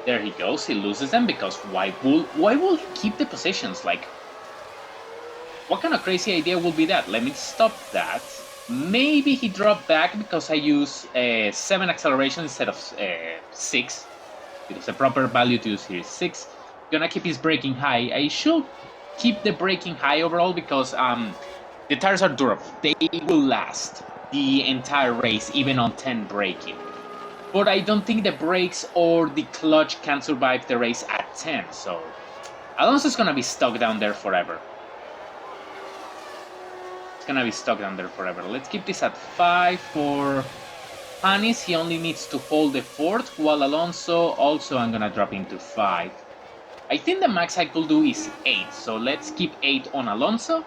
There he goes. He loses them because why will he keep the positions? Like, what kind of crazy idea will be that? Let me stop that. Maybe he dropped back because I use 7 acceleration instead of 6. Because the proper value to use here is 6. Gonna keep his braking high. I should keep the braking high overall because the tires are durable. They will last the entire race, even on 10 braking. But I don't think the brakes or the clutch can survive the race at 10. So Alonso's gonna be stuck down there forever. Gonna be stuck down there forever. Let's keep this at 5 for Panis. He only needs to hold the 4th, while Alonso also I'm gonna drop into 5. I think the max I could do is 8, so let's keep 8 on Alonso.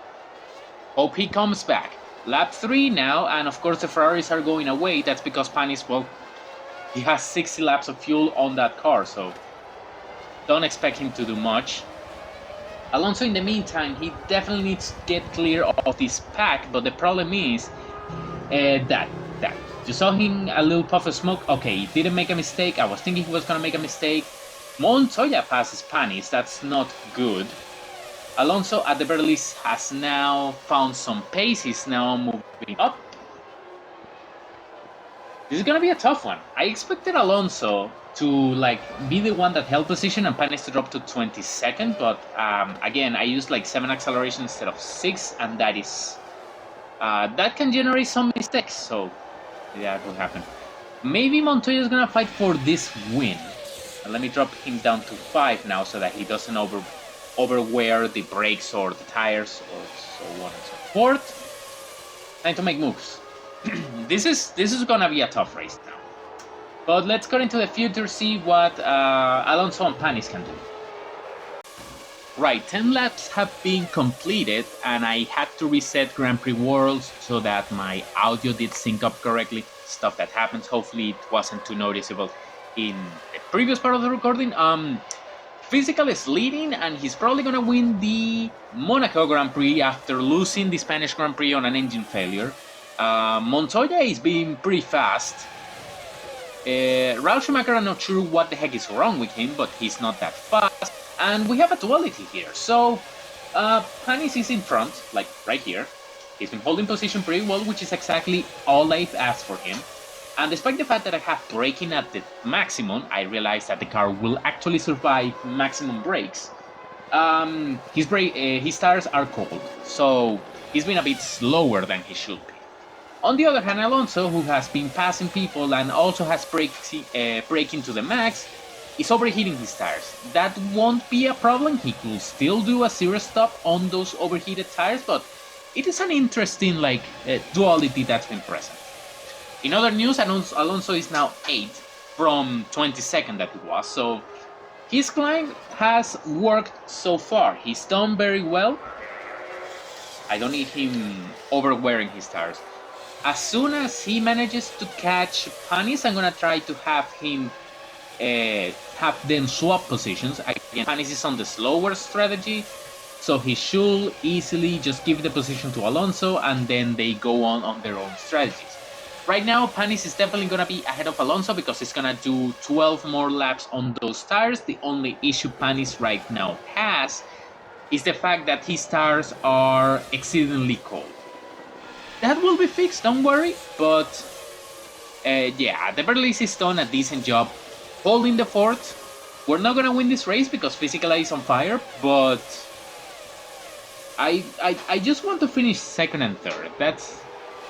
Hope he comes back. Lap 3 now, and of course the Ferraris are going away. That's because Panis, well, he has 60 laps of fuel on that car, so don't expect him to do much. Alonso, in the meantime, he definitely needs to get clear of this pack, but the problem is that you saw him a little puff of smoke. Okay, he didn't make a mistake. I was thinking he was gonna make a mistake. Montoya passes Panis. That's not good. Alonso, at the very least, has now found some pace. He's now moving up. This is gonna be a tough one. I expected Alonso to like be the one that held position and Panis to drop to 22nd, but again, I used like 7 acceleration instead of 6, and that is that can generate some mistakes. So yeah, that will happen. Maybe Montoya is gonna fight for this win. Let me drop him down to 5 now, so that he doesn't overwear the brakes or the tires or so on and so forth. Time to make moves. This is gonna be a tough race now. But let's go into the future, see what Alonso and Panis can do. Right, 10 laps have been completed, and I had to reset Grand Prix Worlds so that my audio did sync up correctly. Stuff that happens. Hopefully it wasn't too noticeable in the previous part of the recording. Physical is leading, and he's probably gonna win the Monaco Grand Prix after losing the Spanish Grand Prix on an engine failure. Montoya is being pretty fast. Ralf Schumacher, I'm not sure what the heck is wrong with him, but he's not that fast. And we have a duality here. So, Panis is in front, like right here. He's been holding position pretty well, which is exactly all I've asked for him. And despite the fact that I have braking at the maximum, I realized that the car will actually survive maximum brakes. His tires are cold, so he's been a bit slower than he should be. On the other hand, Alonso, who has been passing people and also has braking to the max, is overheating his tires. That won't be a problem. He could still do a zero stop on those overheated tires, but it is an interesting duality that's been present. In other news, Alonso is now 8th from 22nd that he was, so his climb has worked so far. He's done very well. I don't need him overwearing his tires. As soon as he manages to catch Panis, I'm gonna try to have him have them swap positions. Again, Panis is on the slower strategy, so he should easily just give the position to Alonso and then they go on their own strategies. Right now, Panis is definitely gonna be ahead of Alonso because he's gonna do 12 more laps on those tires. The only issue Panis right now has is the fact that his tires are exceedingly cold. That will be fixed, don't worry, but yeah, the very least he's done a decent job holding the fort. We're not gonna win this race because Physicala is on fire, but I just want to finish second and third.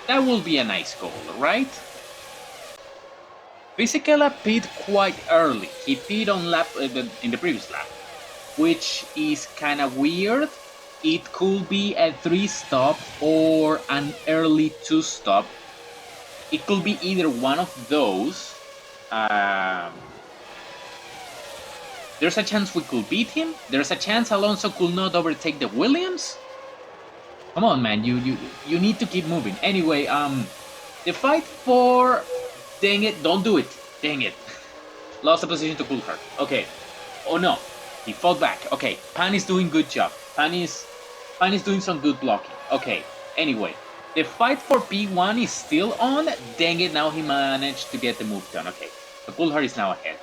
That will be a nice goal, right? Physicala pit quite early. He pit on in the previous lap, which is kind of weird. It could be a 3-stop or an early 2-stop. It could be either one of those. There's a chance we could beat him. There's a chance Alonso could not overtake the Williams. Come on, man, you need to keep moving. Anyway, the fight for... Dang it, don't do it. Dang it. Lost the position to Coulthard. Okay. Oh no, he fought back. Okay, Panis doing good job. Panis doing some good blocking. Okay, anyway, the fight for P1 is still on. Dang it, now he managed to get the move done. Okay, so Coulthard is now ahead.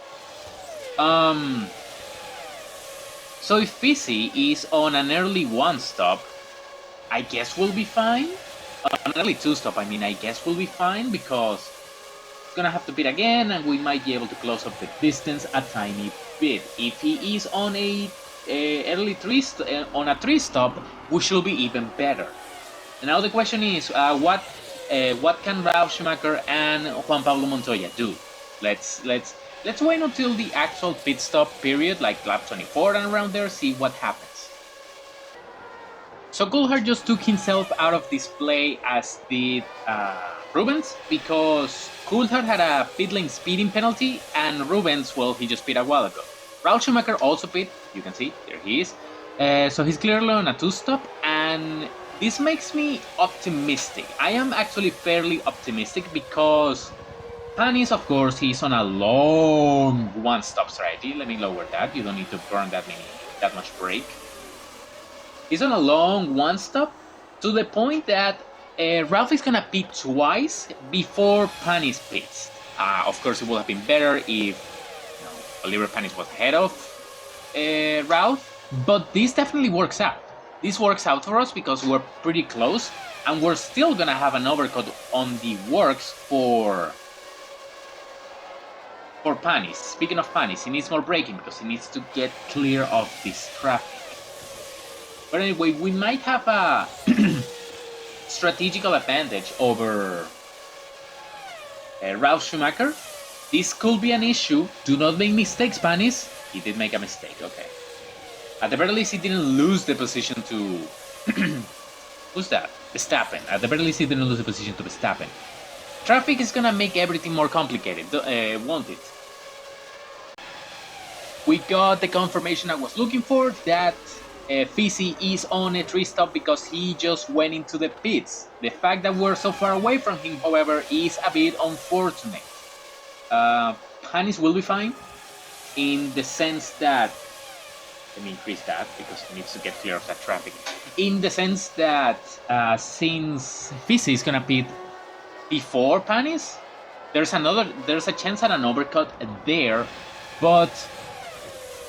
So if Fizzy is on an early 1-stop, I guess we'll be fine. An early 2-stop, I mean, I guess we'll be fine because it's gonna have to pit again and we might be able to close up the distance a tiny bit. If he is on a early 3-stop, we should be even better. Now the question is, what can Ralf Schumacher and Juan Pablo Montoya do? Let's wait until the actual pit stop period, like lap 24 and around there, see what happens. So Coulthard just took himself out of display as did Rubens, because Coulthard had a pit lane speeding penalty and Rubens, well, he just pit a while ago. Ralf Schumacher also pit, you can see, there he is. So he's clearly on a 2-stop, and this makes me optimistic. I am actually fairly optimistic because Panis, of course, he's on a long 1-stop strategy. Let me lower that, you don't need to burn that much brake. He's on a long 1-stop to the point that Ralf is gonna pit twice before Panis pits. Of course, it would have been better if Oliver Panis was ahead of Ralf, but this definitely works out. This works out for us because we're pretty close, and we're still gonna have an overcut on the works for Panis. Speaking of Panis, he needs more braking because he needs to get clear of this traffic. But anyway, we might have a strategical advantage over Ralf Schumacher. This could be an issue. Do not make mistakes, Panis. He did make a mistake, okay. At the very least, he didn't lose the position to... Who's that? Verstappen. At the very least, he didn't lose the position to Verstappen. Traffic is gonna make everything more complicated, won't it? We got the confirmation I was looking for, that Fizzy is on a 3-stop because he just went into the pits. The fact that we're so far away from him, however, is a bit unfortunate. Panis will be fine, in the sense that... Let me increase that, because he needs to get clear of that traffic. In the sense that since Fizzy is gonna pit before Panis. There's a chance at an overcut there, but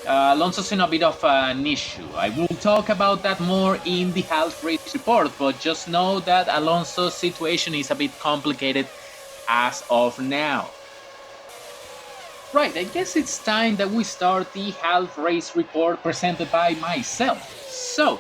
Alonso's in a bit of an issue. I will talk about that more in the half race report, but just know that Alonso's situation is a bit complicated as of now. Right, I guess it's time that we start the half race report presented by myself. So,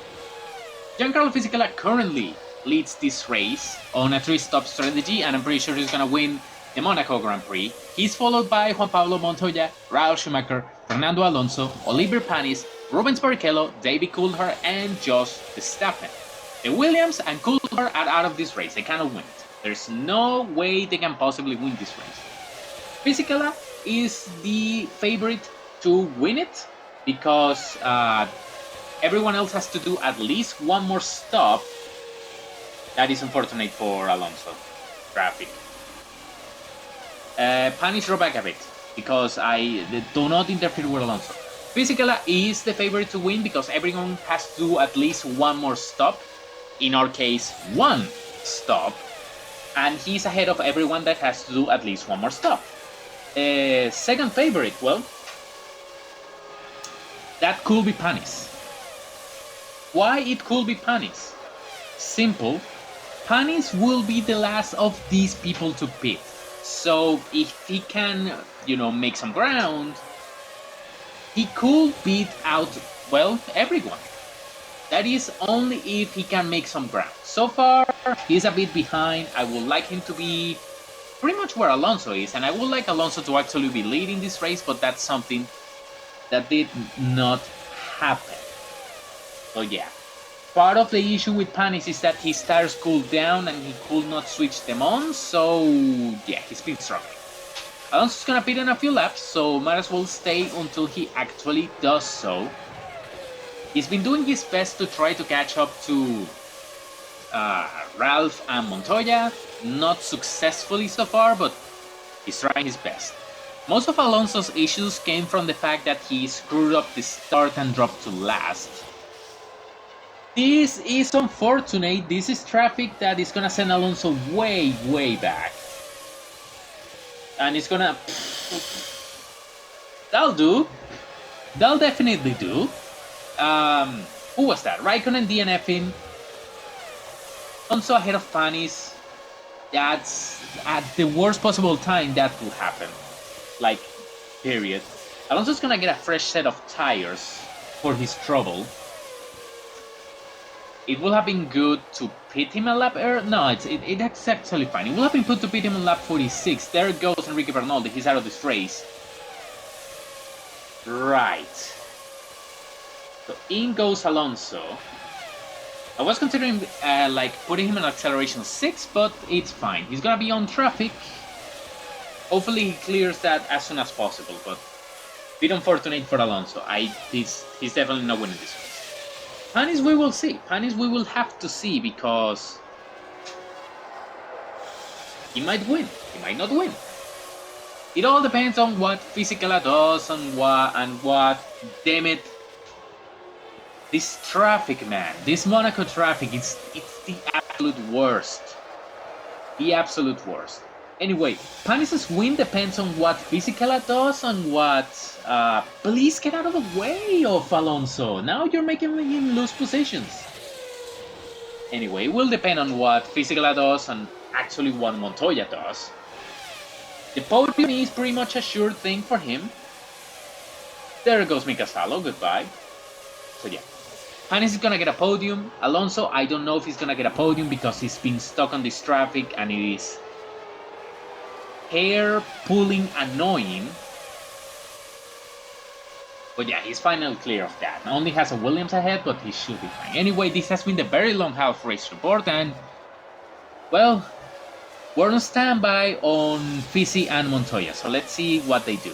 Giancarlo Fisichella currently leads this race on a 3-stop strategy, and I'm pretty sure he's gonna win the Monaco Grand Prix. He's followed by Juan Pablo Montoya, Raul Schumacher, Fernando Alonso, Oliver Panis, Rubens Barrichello, David Coulthard, and Jos Verstappen. The Williams and Coulthard are out of this race. They cannot win it. There's no way they can possibly win this race. Fisichella is the favorite to win it because everyone else has to do at least one more stop. That is unfortunate for Alonso. Traffic. Panis draw back a bit because I do not interfere with Alonso. Fisichella is the favorite to win because everyone has to do at least one more stop. In our case, one stop. And he's ahead of everyone that has to do at least one more stop. Second favorite, well, that could be Panis. Why it could be Panis? Simple. Panis will be the last of these people to pit. So if he can, make some ground, he could beat out, well, everyone. That is only if he can make some ground. So far, he's a bit behind. I would like him to be pretty much where Alonso is, and I would like Alonso to actually be leading this race, but that's something that did not happen. So yeah. Part of the issue with Panis is that his tires cooled down and he could not switch them on, so yeah, he's been struggling. Alonso's gonna pit in a few laps, so might as well stay until he actually does so. He's been doing his best to try to catch up to Ralph and Montoya, not successfully so far, but he's trying his best. Most of Alonso's issues came from the fact that he screwed up the start and dropped to last. This is unfortunate. This is traffic that is gonna send Alonso way, way back. And it's gonna... That'll do. That'll definitely do. Who was that? Raikkonen DNFing. Alonso ahead of Panis. That's at the worst possible time that could happen. Like, period. Alonso's gonna get a fresh set of tires for his trouble. It would have been good to pit him a lap earlier. No, it's actually fine. It would have been good to pit him on lap 46. There goes Enrique Bernoldi. He's out of this race. Right. So in goes Alonso. I was considering putting him in acceleration 6, but it's fine. He's gonna be on traffic. Hopefully he clears that as soon as possible, but a bit unfortunate for Alonso. He's definitely not winning this race. Panis we will see. Panis we will have to see because he might win. He might not win. It all depends on what Fisichella does and what. Damn it. This traffic, man. This Monaco traffic, it's the absolute worst. The absolute worst. Anyway, Panis' win depends on what Fisichella does and what... please get out of the way of Alonso. Now you're making him lose positions. Anyway, it will depend on what Fisichella does and actually what Montoya does. The podium is pretty much a sure thing for him. There goes Mika Salo, goodbye. So yeah. Panis is gonna get a podium. Alonso, I don't know if he's gonna get a podium because he's been stuck on this traffic and it is hair-pulling annoying. But yeah, he's finally clear of that. Only has a Williams ahead, but he should be fine. Anyway, this has been the very long half race report and... well, we're on standby on Fisi and Montoya, so let's see what they do.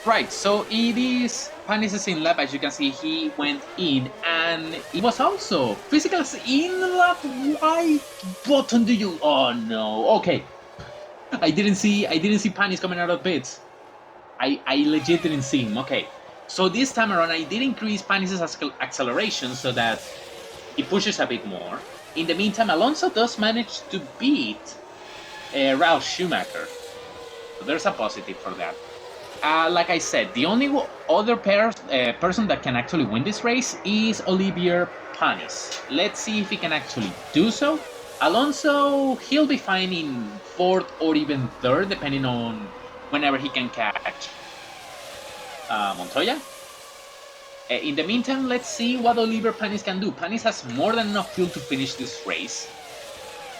Right, so it is Panis' in lap. As you can see, he went in, and it was also Physical's in lap. Why button do you? Oh no. Okay, I didn't see Panis coming out of pits. I legit didn't see him. Okay, so this time around, I did increase Panis' acceleration so that he pushes a bit more. In the meantime, Alonso does manage to beat Ralf Schumacher. So there's a positive for that. Like I said, the only other person that can actually win this race is Olivier Panis. Let's see if he can actually do so. Alonso, he'll be fine in 4th or even 3rd, depending on whenever he can catch Montoya. In the meantime, let's see what Olivier Panis can do. Panis has more than enough fuel to finish this race.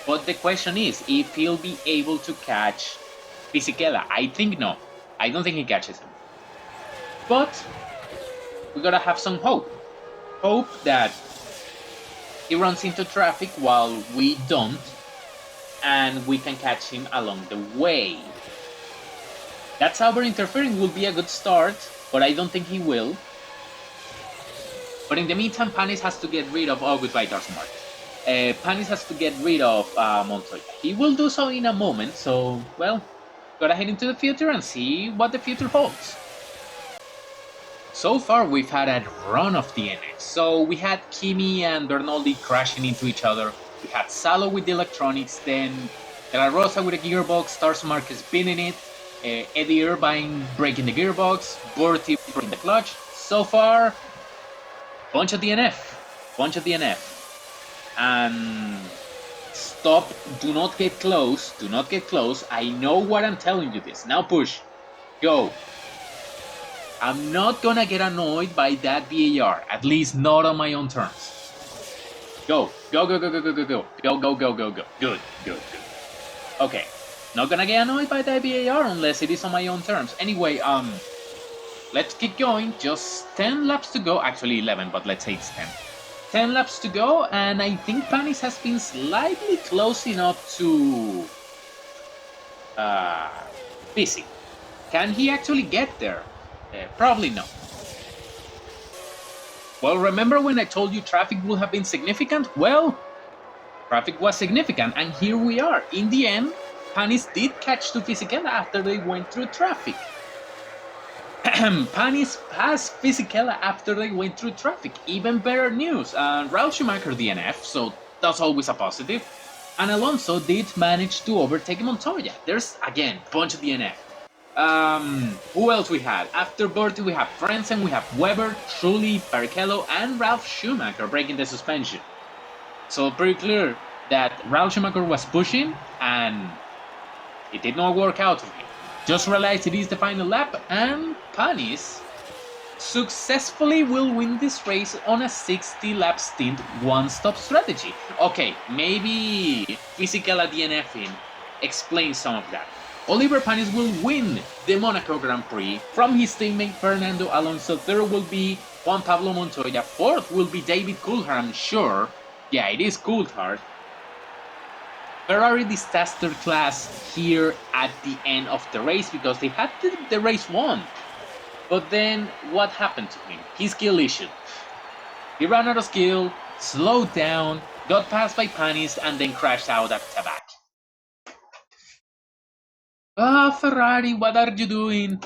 But the question is if he'll be able to catch Fisichella. I think no. I don't think he catches him. But we gotta have some hope. Hope that he runs into traffic while we don't, and we can catch him along the way. That Sauber interfering will be a good start, but I don't think he will. But in the meantime, Panis has to get rid of... Oh, goodbye, Darcy Mark. Panis has to get rid of Montoya. He will do so in a moment, so, well, gotta head into the future and see what the future holds. So far, we've had a run of DNFs. So we had Kimi and Bernoldi crashing into each other. We had Salo with the electronics, then De La Rosa with a gearbox, Darcy Marquez spinning it, Eddie Irvine breaking the gearbox, Bertie breaking the clutch. So far, bunch of DNF. And stop, do not get close, I know what I'm telling you this. Now push, go. I'm not gonna get annoyed by that VAR, at least not on my own terms. Go. Good. Okay, not gonna get annoyed by that VAR unless it is on my own terms. Anyway, let's keep going. Just 10 laps to go. Actually 11, but let's say it's 10. 10 laps to go, and I think Panis has been slightly close enough to Busy. Can he actually get there? Probably no. Well, remember when I told you traffic would have been significant? Well, traffic was significant, and here we are. In the end, Panis did catch to Fisichella after they went through traffic. Panis passed Fisichella after they went through traffic. Even better news. Ralf Schumacher DNF, so that's always a positive. And Alonso did manage to overtake Montoya. There's, again, a bunch of DNF. Who else we had? After Bertie, we have Frentzen, we have Weber, Trulli, Barrichello, and Ralf Schumacher breaking the suspension. So pretty clear that Ralf Schumacher was pushing, and it did not work out for him. Just realized it is the final lap, and Panis successfully will win this race on a 60-lap stint one-stop strategy. Okay, maybe Fisichella DNFing explains some of that. Olivier Panis will win the Monaco Grand Prix from his teammate Fernando Alonso. Third will be Juan Pablo Montoya. Fourth will be David Coulthard, I'm sure. Yeah, it is Coulthard. Ferrari disaster class here at the end of the race because they had the race won. But then, what happened to him? His skill issue. He ran out of skill, slowed down, got passed by Panis, and then crashed out at the back. Ah, Ferrari, what are you doing?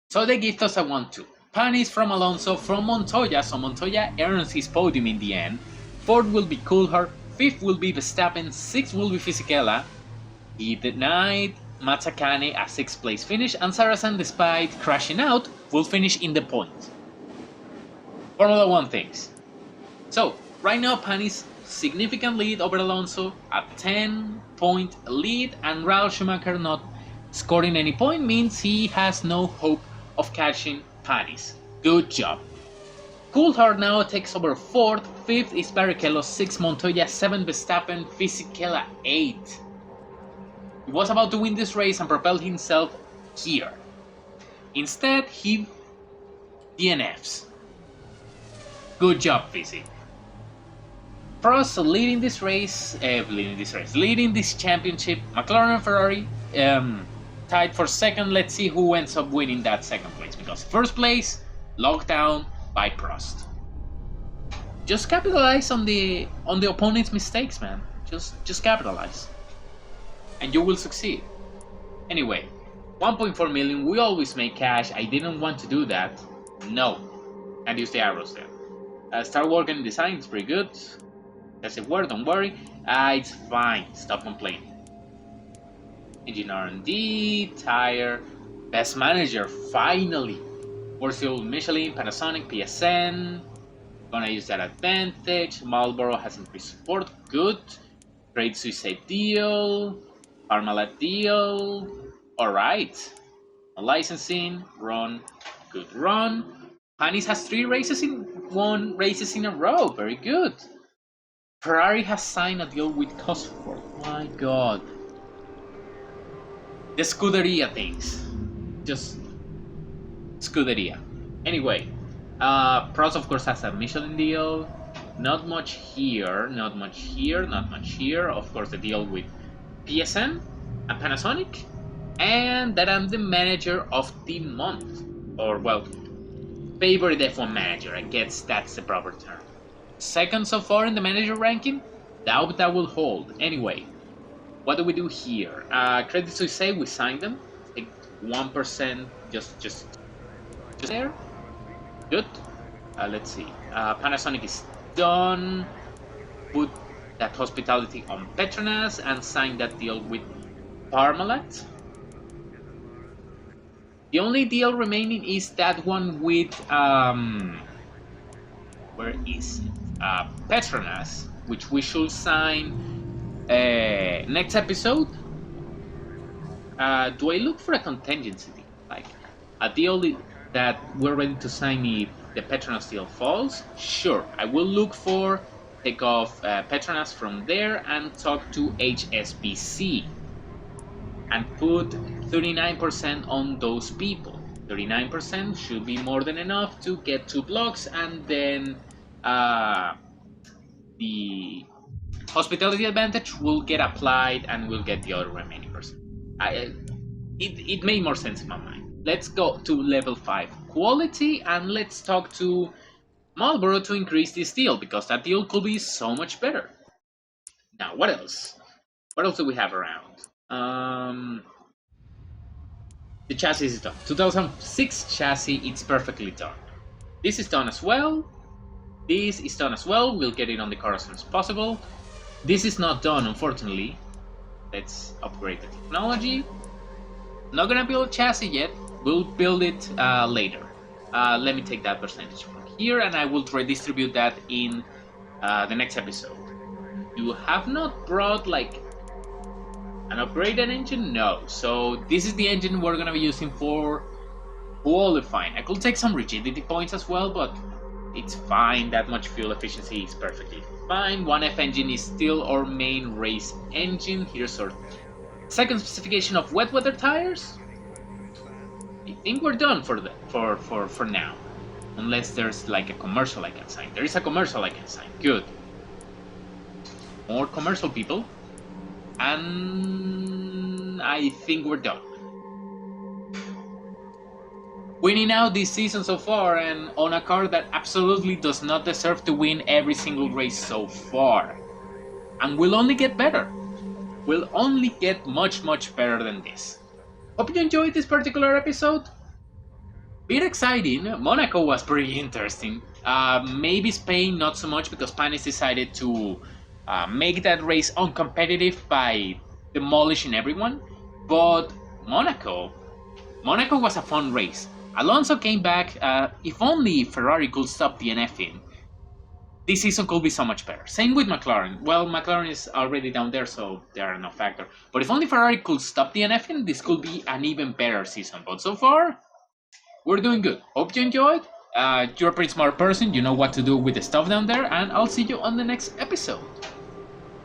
So they gift us a 1-2. Panis from Alonso from Montoya, so Montoya earns his podium in the end. Fourth will be Coulthard, fifth will be Verstappen, sixth will be Fisichella. He denied Mazzacane a 6th place finish, and Saracen, despite crashing out, will finish in the point. Formula 1 things. So, right now Panis significant lead over Alonso, a 10-point lead, and Ralf Schumacher not scoring any point means he has no hope of catching Panis. Good job. Coulthard now takes over 4th, 5th is Barrichello, 6th Montoya, 7th Verstappen, Fisichella 8th. He was about to win this race and propel himself here. Instead, he DNFs. Good job, Fisi. Prost leading this championship. McLaren and Ferrari tied for second. Let's see who ends up winning that second place, because first place locked down by Prost. Just capitalize on the opponent's mistakes, man. Just capitalize, and you will succeed. Anyway, 1.4 million. We always make cash. I didn't want to do that. No. Can't use the arrows there. Start working in design, it's pretty good. That's a word, don't worry. It's fine, stop complaining. Engine R&D, tire, best manager, finally. Worstfield Michelin, Panasonic, PSN. Gonna use that advantage. Marlboro has increased support, good. Great Suicide deal. Parmalat deal. Alright. Licensing, run, good run. Panis has 3 races in a row, very good. Ferrari has signed a deal with Cosworth. My god. The Scuderia things. Just Scuderia. Anyway, Prost of course has a Michelin deal. Not much here, not much here, not much here. Of course, the deal with PSN and Panasonic. And that I'm the manager of the month. Or, well, favorite F1 manager. I guess that's the proper term. Second so far in the manager ranking. Doubt that will hold. Anyway, what do we do here? Credits to say we signed them. Like 1% just there. Good. Let's see. Panasonic is done. Put that hospitality on Petronas and sign that deal with Parmalat. The only deal remaining is that one with where is it? Petronas, which we should sign next episode. Do I look for a contingency deal, like a deal that we're ready to sign if the Petronas deal falls? Sure, I will look for take off Petronas from there and talk to HSBC and put 39% on those people. 39% should be more than enough to get 2 blocks, and then the hospitality advantage will get applied and we'll get the other remaining percent. It made more sense in my mind. Let's go to level 5 quality and let's talk to Marlboro to increase this deal, because that deal could be so much better. Now, what else? What else do we have around? The chassis is done. 2006 chassis, it's perfectly done. This is done as well. This is done as well. We'll get it on the car as soon as possible. This is not done, unfortunately. Let's upgrade the technology. Not gonna build a chassis yet. We'll build it later. Let me take that percentage from here and I will redistribute that in the next episode. You have not brought like an upgraded engine? No. So this is the engine we're gonna be using for qualifying. I could take some rigidity points as well, but it's fine. That much fuel efficiency is perfectly fine. 1F engine is still our main race engine. Here's our second specification of wet weather tires. I think we're done for now. Unless there's like a commercial I can sign. There is a commercial I can sign. Good. More commercial people. And I think we're done. Winning out this season so far, and on a car that absolutely does not deserve to win every single race so far. And will only get better. Will only get much better than this. Hope you enjoyed this particular episode. Bit exciting. Monaco was pretty interesting. Maybe Spain not so much, because Panis decided to make that race uncompetitive by demolishing everyone. But Monaco was a fun race. Alonso came back. If only Ferrari could stop DNFing, this season could be so much better. Same with McLaren. Well, McLaren is already down there, so they are no factor. But if only Ferrari could stop DNFing, this could be an even better season. But so far, we're doing good. Hope you enjoyed. You're a pretty smart person. You know what to do with the stuff down there. And I'll see you on the next episode.